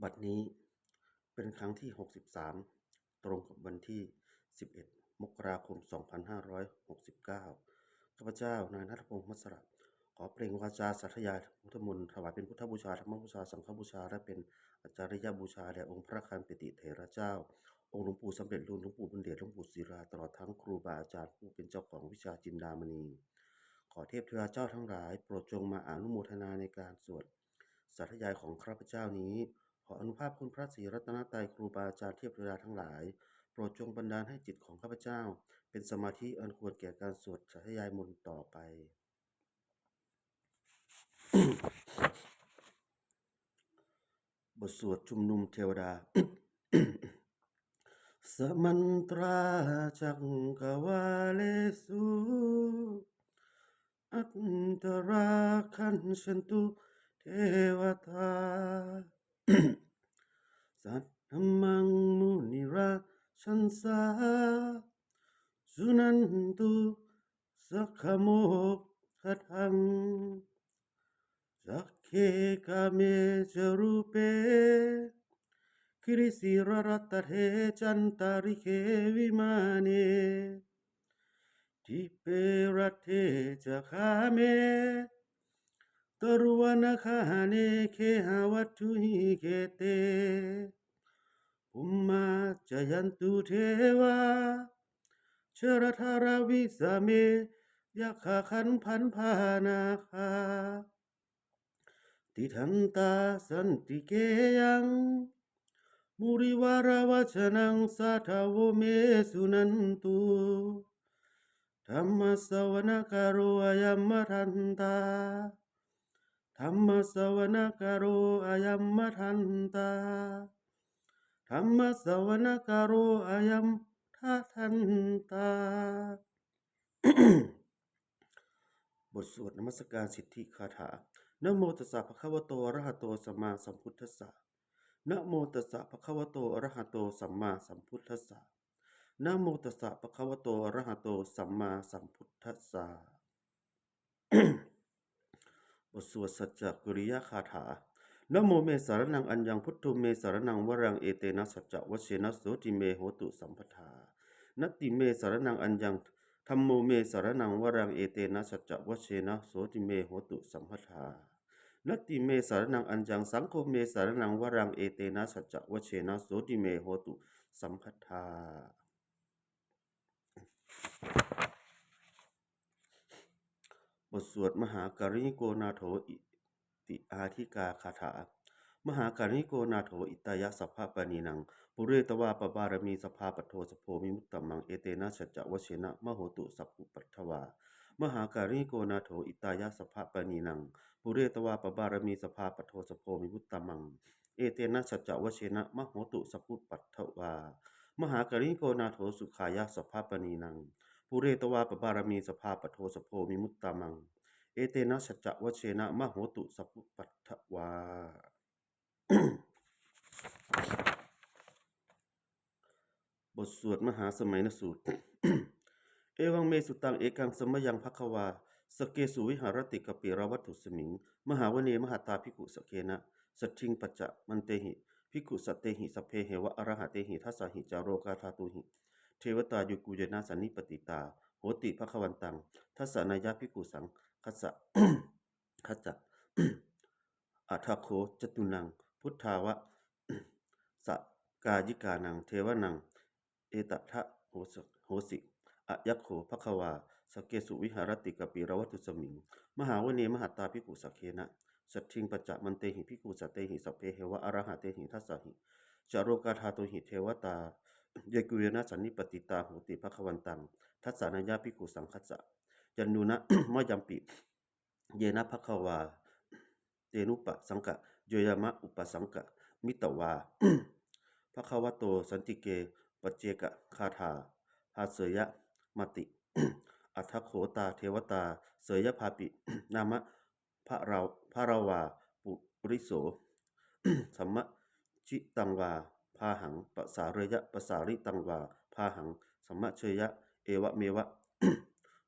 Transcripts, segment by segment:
บัดนี้เป็นครั้งที่63ตรงกับวันที่11มกราคม2569ข้าพเจ้านายณัฐพงษ์มัสระขอเปล่งวาจาสาธยายพุทธมนต์ถวายเป็นพุทธบูชาธรรมบูชาสังฆบูชาและเป็นอาจาริยบูชาแด่องค์พระคันปิติเถระเจ้าองค์หลวงปู่สำเร็จรุ่นหลวงปู่บุญเดชหลวงปู่ศิลาตลอดทั้งครูบาอาจารย์ผู้เป็นเจ้าของวิชาจินดามณีขอเทพเทวดาเจ้าทั้งหลายโปรดจงมาอนุโมทนาในการสวดสาธยายของข้าพเจ้านี้ขออนุภาพคุณพระศรีรัตนตรัยครูบาอาจารย์เทพเทวดาทั้งหลายโปรดจงบันดาลให้จิตของข้าพเจ้าเป็นสมาธิอันควรแก่การสวดสาธยายมนต์ต่อไป บทสวดชุมนุมเทวดา สมันตราจักกวาเลสุอัตตราคันชันตุเทวตา สัตธรรมังมุนิราชันสาสุนันตุสักขโมกขทังสักเคกาเมจรูเปคริสิรรัตเทจันตาริเควิมาเนทิเปรัตเทจะคาเมตรุวนคาเนเคหาวัตถุหิเกเตภุมมาจยันตุเทวาชรธาราวิสาเมยักขขันพันพานาคาติทันตาสันติเกยังมุริวารวัชนังสัทธาโวเมสุนันตุธรรมสวนกโรอายัมมทันตาธรรมสวนกโรอายัมมทันตาธรรมสวนกโรอายัมทันตา บทสวดนมัสการสิทธิคาถานะโมตัสสะภะคะวะโตอะระหะโตสัมมาสัมพุทธัสสะนะโมตัสสะภะคะวะโตอะระหะโตสัมมาสัมพุทธัสสะนะโมตัสสะภะคะวะโตอะระหะโตสัมมาสัมพุทธัสสะ บทสวดสัจจกริยคาถานะโมเมสารนังอัญญังพุทโธเมสารนังวรังเอเตนะสัจจวเชนะโสติเมโหตุสัมปทานัตติเมสารนังอัญญังธัมโมเมสารนังวรังเอเตนะสัจจวเชนะโสติเมโหตุสัมปทานัตติเมสารนังอัญญังสังโฆเมสารนังวรังเอเตนะสัจจวเชนะโสติเมโหตุสัมปทาบทสวดมหาการิโกนาโถอิติอาทิกาคาถามหาการิโกนาโถอิตายะสัพพะปณีนังปุเรตวาปบารมีสภาปโทสโพมิมุตตมังเอเตนะสัจจวเชนะมโหตุสัพพุปัทถวามหาการิโกนาโถอิตายะสัพพะปณีนังปุเรตวาปบารมีสภาปโทสโพมิมุตตมังเอเตนะสัจจวเชนะมโหตุสัพพุปัทถวามหาการิโกนาโถสุขายะสัพพะปณีนังปุเรตวาปบารมีสภาปโทสโพมิมุตตมังเอเตนะสัจจวเชนะมโหตุสัพพุปัทถวา บทสวดมหาสมัยนสูตร เอวังเมสุตังเอกังสมยังภควาสเกสุวิหารติกปิราวัตถุสมิงมหาวเนมหาตาภิกขุสเคนะสัจทิงปัจจะมันเตหิภิกขุสัตเตหิสเพเหวะอรหะเตหิทัสสะหิจาโรกาธาตุหิเทวตายุกุเยนะสันนิปติตาโหติภควันตังทัสสะนายะภิกขุสังคัสสะ คัจจะ อัทโคจตุนังพุทธาวะ สกายิกานังเทวนังเอตทะโหสิอะยัคโขภควาสเกสุวิหารติกปิรวัตุสมิงมหาวเนมหาตาภิกขุสเคนะสัทธิงปัจจะมันเตหิภิกขุสัตเตหิสัพเพเหวะอรหะเตหิทัสสะหิจาโรกาธาตุหิเทวตาเยกุเยนะสันนิปติตาโหติภควันตังทัสสะนายะภิกขุสังคัสสะจันนูนะ มยัมปิเยนะภควาเตนุปะสังกะโยยามะอุปสังกะมิตวา ภควโตสันติเกปัจเจกคาถาภาเสยะมติ อัทโขตาเทวตาเสยภาปิ นามะพระราวาปุริโส สัมมะชิตังวาพาหังปสาเรยะปสาริตังวาพาหังสัมมะเชยะเอวะเมวะ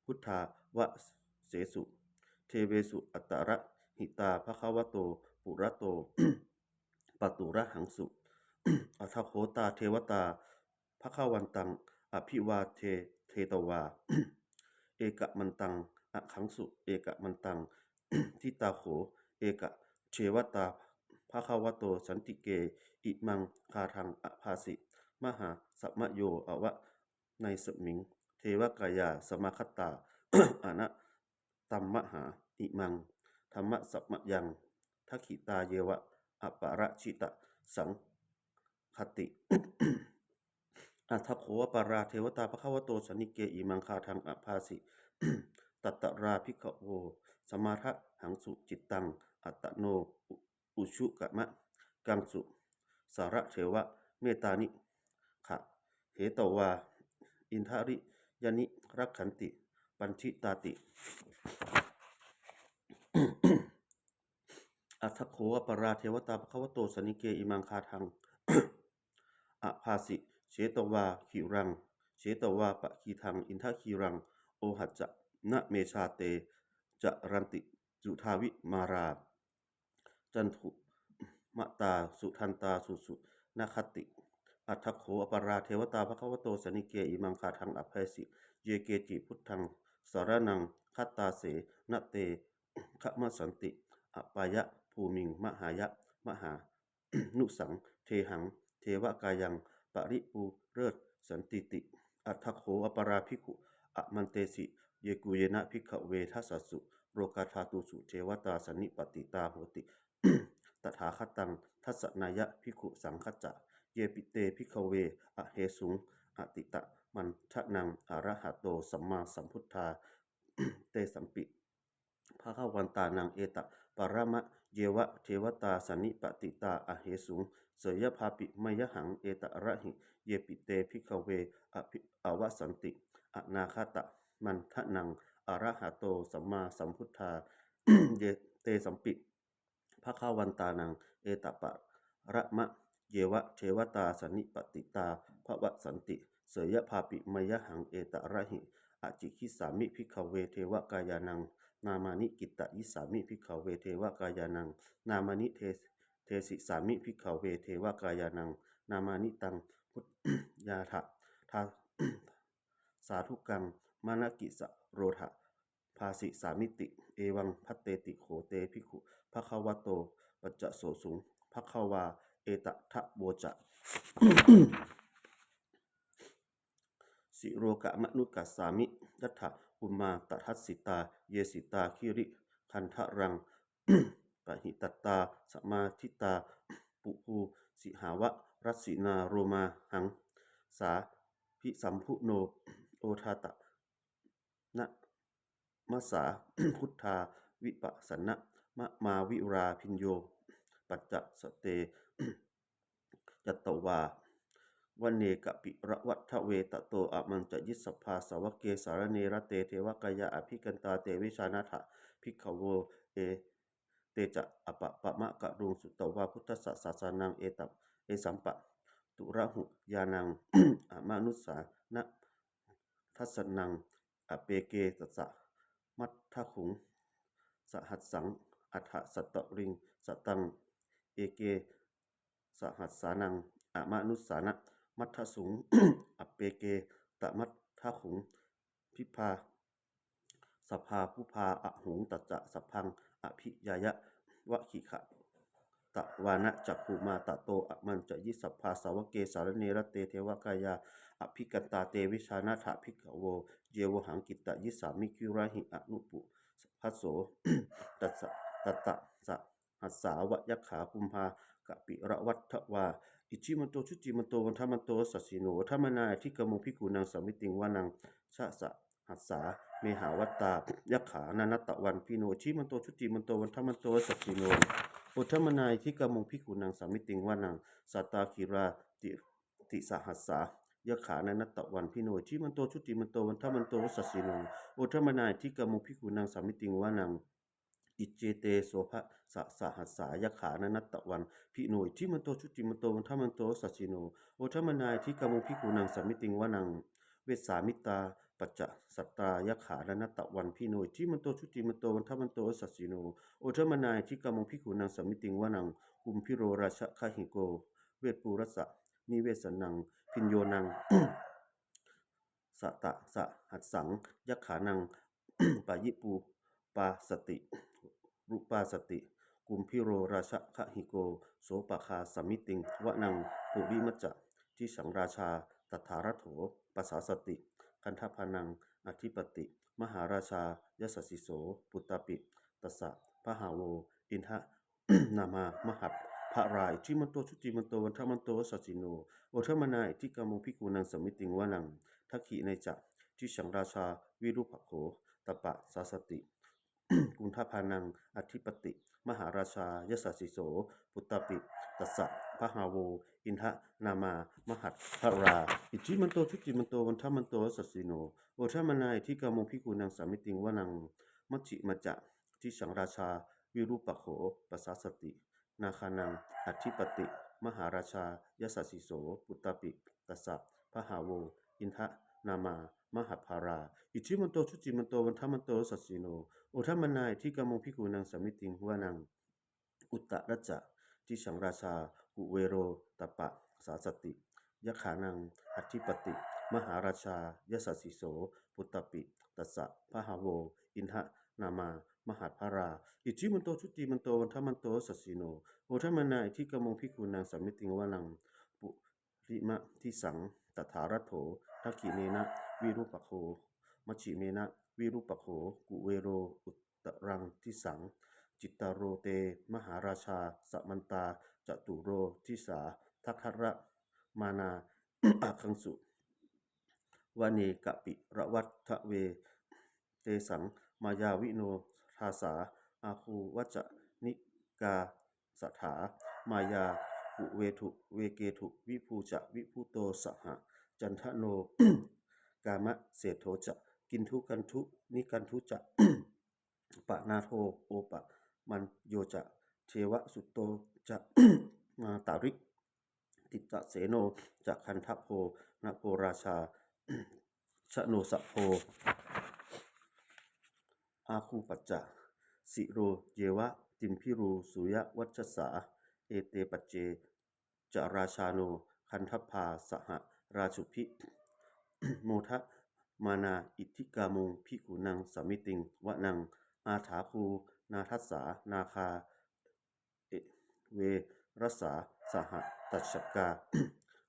พุทธาวะเสสุเทเวสุอัตตระหิตาภควโต ปุระโต ปตุระหังสุ อัทธโคตาเทวตาภคะวันตังอภิวาเทตวา เอกะมันตังอขังสุเอกะมันตัง ทิตาโขเอกะเทวตาภควโตสันติเกอิมังคาทังอภาสิมหาสัมมโยอวะในสมิงเทวกายาสมาคตา อนะตัมมหาอิมังธรรมสัมมยังทักขิตาเยวะอปาระชิตะสังคติ อัทธโขวปาราเทวตาภควโตสันนิเกอิมังคาทังอภาสิ ตัตตราภิกขโวสมาทะหังสุจิตตังอัตโนอุชุกะมะกังสุสาระเทวะเมตานิขะเหตวาอินทาริยนิรักขันติปัญชิตาติ อัทธโขวปาราเทวตาภควโตสันนิเกอิมังคาทัง อภาสิเชตวาขีรังเชตวาปะคีทังอินทคีรังโอหัจจะนะเมชาเตจะรันติจุทาวิมาราจันทุมะตาสุทันตาสุนาคติอัทธโขอปาราเทวตาภควโตสนิเกอิมังคาทังอภัยสิเยเกจิพุทธังสารนังคัตตาเสนะเตขมสันติอปายะภูมิงมหายะมหา นุสังเทหังเทวกายังปริปูเริศสันติติอัทธโขอปราภิกขุอมันเตสิเยกุเยนะภิกขเวทัสสสุโรกาธาตุสุเทวตาสนิปติตาโหติ ตถาคตังทัสสนายะภิกขุสังคจะเยปิเตภิกขเวอเหสุงอติตะมันทะนังอรหะโตสัมมาสัมพุทธา เตสัมปิภะคะวันตานังเอตะปรมะเยวะเทวตาสนิปติตาอเหสุงเสยภาปิมยหังเอตะระหิเยปิเตภิกขเวอวสันติอนาคตะมันทะนังอรหะโตสัมมาสัมพุทธา เยเตสัมปิภะคะวันตานังเอตะปะระมะเยวะเทวตาสนิปติตาภวสันติเสยภาปิมยหังเอตะระหิอจิคิสามิภิกขเวเทวกายานังนามานิกิตตยิสามิภิกขเวเทวกายานังนามานิเทสิสามิภิกขเวเทวกายานังนามานิตังพุทยาทะทา สาธุกังมานกิสะโรทะภาสิสามิติเอวังพัตเตติโขเตภิกขุภควโตปัจจโสสุงภควาเอตทะโวจะ สิโรกะมนุกัสสามิยัตถะอุมมาตทัสสิตาเยสิตาคิริคันทะรัง ปหิตตาสมาธิตาปุภูสิหาวะรัสสินาโรมาหังสาพิสัมพุโนโอทาตะนะมัสสา พุทธาวิปัสสนะมะมาวิราพิญโยปัจจสเต จัตตวาวันเนกะปิระวัฏเวตโตอะมันจะยิสสภาสาวกเกสารเนรเตเทวกายะอภิกันตาเตวิชานาถะภิกขโวเอเตจะอปะปะมะกะรุงสุตตวาพุทธสสะสานังเอตับเอสัมปะตุระหุยานัง อะมานุสานะทัสสนังอเปเกตสะมัททะขุงสหัสสังอัฏฐสัตตริงสตังเอเกสหัสสานังอะมานุสานะมัททสุง อเปเกตะมัททะขุงพิพาสภาผู้พาอะหุงตัจจะสัพพังอภิยายะวะขิขะตะวานะจักขุมาตะโตอะมันจะยิสัพพาสาวกเกสารเนรเตเทวกายาอภิกันตาเตวิชานาถะภิกขโวเยวหังกิตตยิสามิคิราหิอนุปุพัสโส ตัสสะตตะสะหัสสาวะยักขาคุมภากะปิระวัฏทวาอิจิมันโตชุติมันโตวันธมันโตสัสสิโนธรรมนาทิกมุภิกขุนังสมิติงวานังชะสะหัสสาเมหาวัตตายักขานานัตตะวันพิโนชิมันโตชุติมันโตวันธมันโตสัสสิโนอุทธมนายทิกมุภิกขุนังสมิติงวานังสัตตาคิราติสหัสสายะขานานัตตะวันพิโนชิมันโตชุติมันโตวันธมันโตสัสสิโนอุทธมนายทิกมุภิกขุนังสมิติงวานังอิเจเตโสภะสหัสสายะขานานัตตะวันพิโนทิมันโตชุติมันโตวันธมันโตสัสสิโนอุทธมนายทิกมุภิกขุนังสมิติงวานังเวสสามิตา ปัจจะสัตตายะขานนัตตะวันพิโนที่มันโตชุติมันโตวันทมันโตสัสสิโนโอทมนายที่กามงพิกุนังสมิติงวานังกุมพิโรราชคหิโกเวทปูรัสสะนิเวสนังพิญโยนัง สะตะสะหัสสังยักขานัง ปายิปูปาสติรูปาสติกุมพิโรราชคหิโกโสปะคาสมิติงวะนังปุริมัจจะที่สังราชาตถารัโถปัสสาสติคันทพานังอธิปติมหาราชายสสิโสปุตตปิตสสะพหาโวอินทะ นามามหัตพระรายที่มันโตชุติมันโตวันทมันโตสัจจิโนโอทมนายที่กามงพิกูนังสมิติงวานังทักขิในจักที่สังราชาวิรุปโขตปะสาสติ กุณฑพานังอธิปติมหาราชายสสิโสปุตตปิตัสสะพหาโวอินทะนามามหัตพระราอิจิมันโตชุติมันโตวันทมันโตสัจจิโนโอทมนายที่กามงพิกูนังสมิติงวานังมัจฉิมัจจะที่สังราชาวิรูปโขปัสสาสตินาคานังอธิปติมหาราชายสสิโสปุตตปิตัสสะพหาโวอินทะนามามหัตภาราอิจิมันโตชุติมันโตวันทมันโตสัจจิโนโอทมนายที่กามงพิกูนังสมิติงวานังอุตตรัจจะที่สังราชากุเวโรตปะสาสติยะขานังอธิปติมหาราชายสสิโสปุตตปิตัสสะพหาโวอินทะนามามหัตภาราอิจิมันโตชุติมันโตวันทมันโตสัจจิโนโอทมนายที่กามงพิกูนังสมิติงวานังปุริมะที่สังตถารัโถทักขิเนนะวิรูปโขมัชฉิเมนะวิรูปโขกุเวโรอุตตรังทิสังจิตตโรเตมหาราชาสัมมันตาจตุโรทิสาทัคคระมานา อาคังสุวาเนกะปิระวัตทะเวเตสังมายาวิโนทาสาอาคูวัจจะนิกาสถามายาอุเวทุเวเกทุวิภูจะวิภูโตสหะจันทโน กามะเศโธจะกินทุกันทุนิกันทุจะ ปะนาโทโอปะมันโยจะเทวสุตโตจะ มาตาริกติตะเสโนจะคันทโพนโพราชา ชโนสะโพอาคูปัจจะสิโรเยวะติมพิรูสุยวัชสาเอเตปัจเจจราชาโนคันทพาสหราชุพิ โมทะมานาอิทธิกามงพิกุนังสมิติงวะนังอาถาคูนาทัสสานาคาเอเวรัสสาสหตัชกา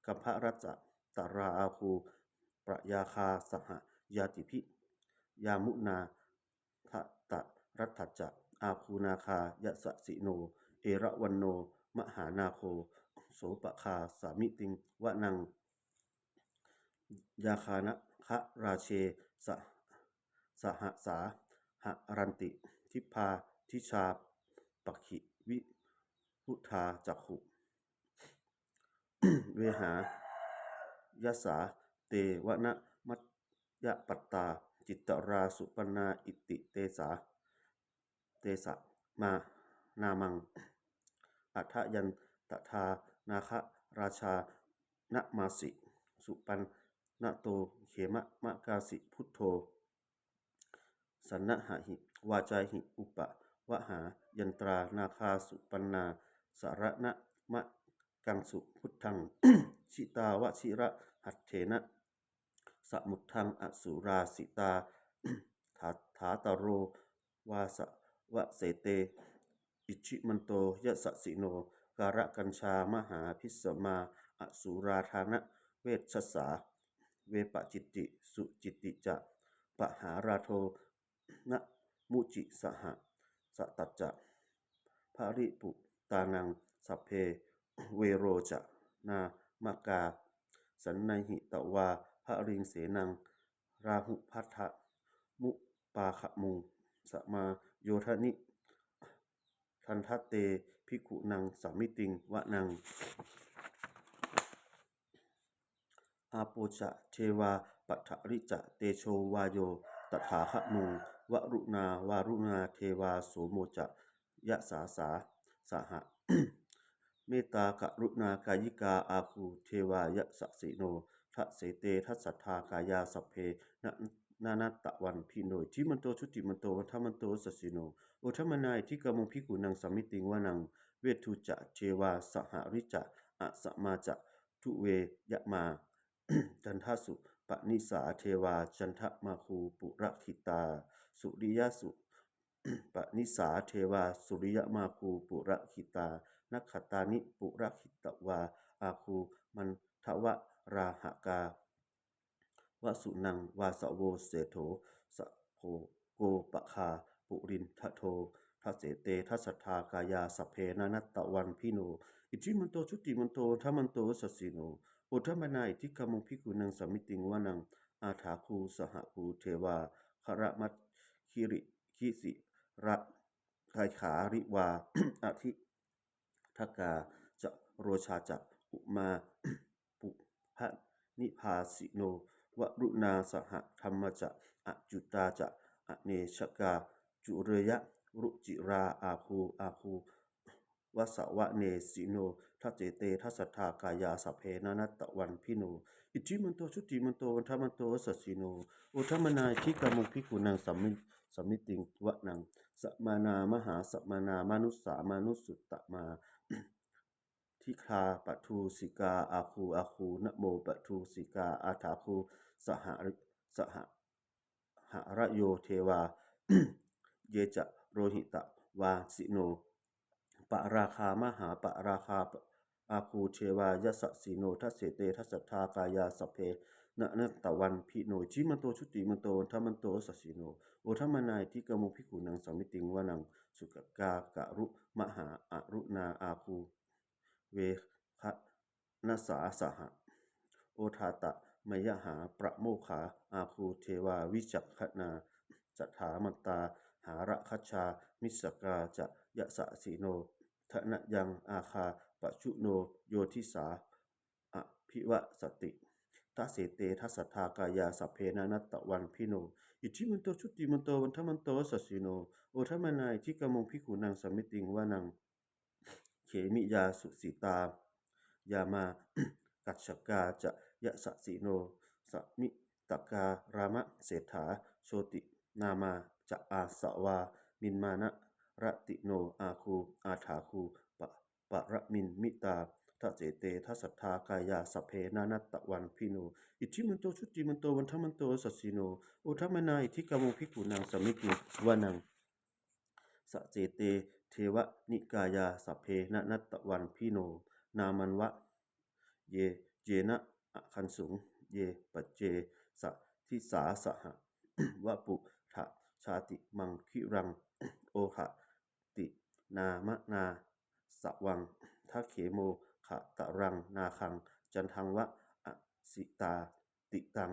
กัมภรัจจะตราอาคูปรยาคาสหยาติพิยามุนาทะตะรัตถจะอาคูนาคายะสะสิโนเอระวันโนมหานาโคโสปะคาสามิติงวะนังยาคานะคะราเชสหสาหรันติทิพาทิชาปขิวิพุทธาจักขุ เวหายสาเตวนะมัจยปัตตาจิตตราสุปนาอิติเตสะมานามังอัฏฐยันตถานาคราชานะมาสิสุปันนะโตเขมะมะกาสิพุทโธสันนะหะหิวาจาหิอุปะวะหายันตรานาคาสุปันนาสารณะมะกังสุพุทธัง ชิตาวชิระหัตเถนะสมุทธังอสุราสิตา ถาตโรวาสวะเสเตอิชิมันโตยะสสิโนการะกัญชามหาพิสมาอสุราธานะเวชสาเวปจิตติสุจิตติจะปหาราโทนะมุจิสหะสตัจจะภริปุตานังสัพเพเวโรจะนามกาสันนหิตวาภริงเสนังราหุพัทธะมุปาขมุงสมาโยธนิทันทัตเตภิกขุนังสามิติงวะนังอาโปจะเทวาปัทริจะเตโชวาโยตถาคมุงวรุณาวารุณาเทวาโสโมจะยะสาสาสหะ เมตตากรุณากายิกาอาคูเทวายะสสิโน ทะเสเตทัสสัทธากายาสัพเพนะนานัตตะวันพิโนทิมันโตชุติมันโตวันทมันโตสสสิโนโอทมนายที่กมงพิกุนังสัมมิติงวานังเวทุจะเทวาสหริจะอะสมาจะทุเวยะมา จันทสุปนิสาเทวาจันทมาคูปุระคิตาสุริยสุ ปนิสาเทวาสุริยมาคูปุระคิตานักขตานิปุระคิตวาอาคูมันทวราหกาวสุนังวาสโวเสโถสะโคโกปะคาปุรินทะโททัสเสเตทัสสทธากายาสพเพนานัตตะวันพิโนอิจิมันโตชุติมันโตทัมมันโตสสสิโนโอทัมนาอิทิกามุพิกุนังสมมิติงวานังอาถาคูสหคูเทวาคารมัตคิริคิสิระคายขาริวา อธิทกาจะโรชาจะอุมา ปุพะนิพาสิโนวรุณาสหธรรมจะอจุตาจะอเนชกาจุเรยะรุจิราอาคูวสวะเนสิโนทัจเจเตทัสสทธากายาสพเพนานัตตะวันพิโนอิจิมันโตชุติมันโตวันทมันโตสสสิโนโอทัมนายทิกามุพิกุนังสัมมิติงวะนังสัมมานามหาสัมมานามานุสามานุสุตตะมา ทิคาปทูสิกาอาคูนะโมปทูสิกาอาถาคูสหริสหหระโยเทวา เยจะโรหิตะวาสิโนปะราคามหาปะราคาอาคูเทวายสสิโนทัสเสเตทัสสัทธากายาสพเพนะนัตตะวันพิโนจิมันโตชุติมันโตทัมมันโตสสสิโนโอทัมมนายที่กมุพิกุนังสมิติงวานังสุกกากะรุมหาอรุณาอาคูเวคะนัสสาสหะโอทาตะมยหาประโมขาอาคูเทวาวิจักขนาจัฐามันตาหาระคัชชามิสกาจะยะสะสีโนทะนะยังอาคาปชุโนโยทิสาอภิวสติทัสเสเตทัสสทธากายาสัพเพนานัตตะวันพิโนอิทิมันโตชุติมันโตวันทมันโตสสสิโนโอทัมนายที่กมงพิกุนังสมิติงวานังเขมิยาสุสิตายามา กัจฉกาจะยะสะสีโนสมิตกการามะเศรษฐาโชตินามาจะอาสวามินมานะรติโนอาคูอาถาคูปะระมินมิตาทัเจเตทัสสัทธากายาสพเพนานัตตะวันพิโนอิทิมันโตชุติมันโตวันทมันโตสสสิโนโอทัมนาอิทิกามงพิกุนังสมิติวานังสะเจเตเทวนิกายาสัพเพนะนัตตะวันพิโนนามันวะเยเจนะอะคันสุงเยปัจเจสะทิสาสหะ วะปุถะชาติมังคิรัง โอหะตินามะนาสวังทัเขโมขะตะรังนาคังจันทังวะอสิตาติตัง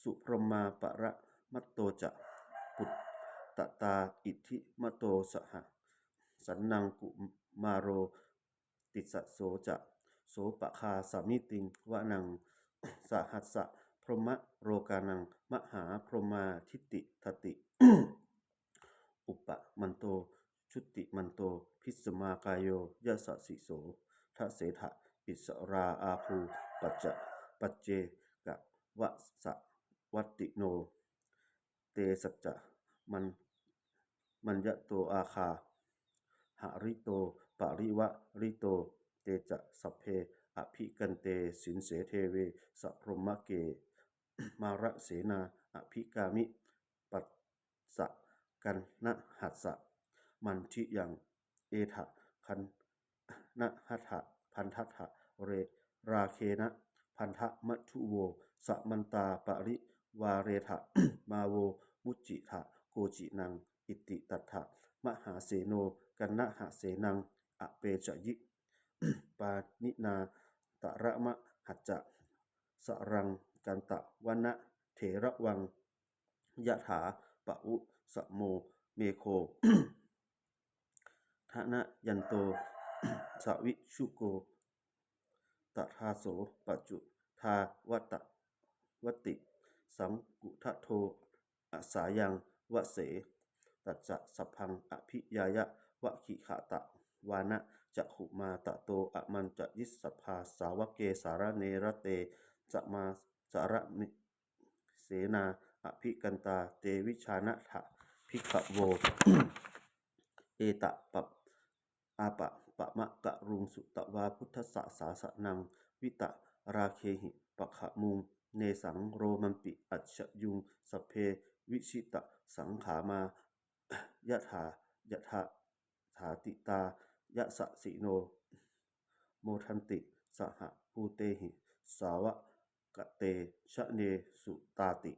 สุพรหมาปะระมัตโตจะปุตตตาอิทธิมโตสหะสันนังกุมาโรติสสโสจะโสปะคาสามิติงวะนัง สหัสสะพรหมโรกานังมหาพรหมาทิติทติ อุปมันโตชุติมันโตพิสมากายโยยะสะสิโสทะเสถะอิสราอาภูปัจเจกะวะสะวัตติโนเตสัจจะมันมัญญโตอาคาหาริโตปาริวะริโตเตจะสัพเพอภิกันเตสินเสเทเวสัพพรหมเก มาระเสนาอภิกามิปัสสะกันนะหัสสะมันทิยังเอถะคันนะหัตถะพันทัตถะเรราเคนะพันทะมัทุโวสะมันตาปริวาเรถะ มาโวมุจิถะโกจินังอิติตัตถะมหาเสโนกันนะหะเสนังอเปจยิ ปานินาตระมะหัจจะสรังกันตะวันนะเถระวังยะถาปะอุสะโมเมโค ทะนะยันโต สวิชุโกตถาโสปัจจุทาวัตวติสังกุทะโทอาสายังวะเสตัจจะสัพพังอภิยายะวะขิขะตะวานะจะขุมาตะโตอะมันจะยิสสภาสาวกเกสารเนระเต จะมาสาระมิเสนาอภิกันตาเตวิชานะถะภิกขโว เอตะปะอาปะปะมะกะรุงสุตวาพุทธสสาสนังวิตะราเคหิปะขะมุงเนสังโรมันปิอัจฉยุงสพเพวิชิตะสังขามายะถายะถาถาติตายะสะสิโนโมทันติสหภูเตหิสาวกะเตชะเนสุตาติ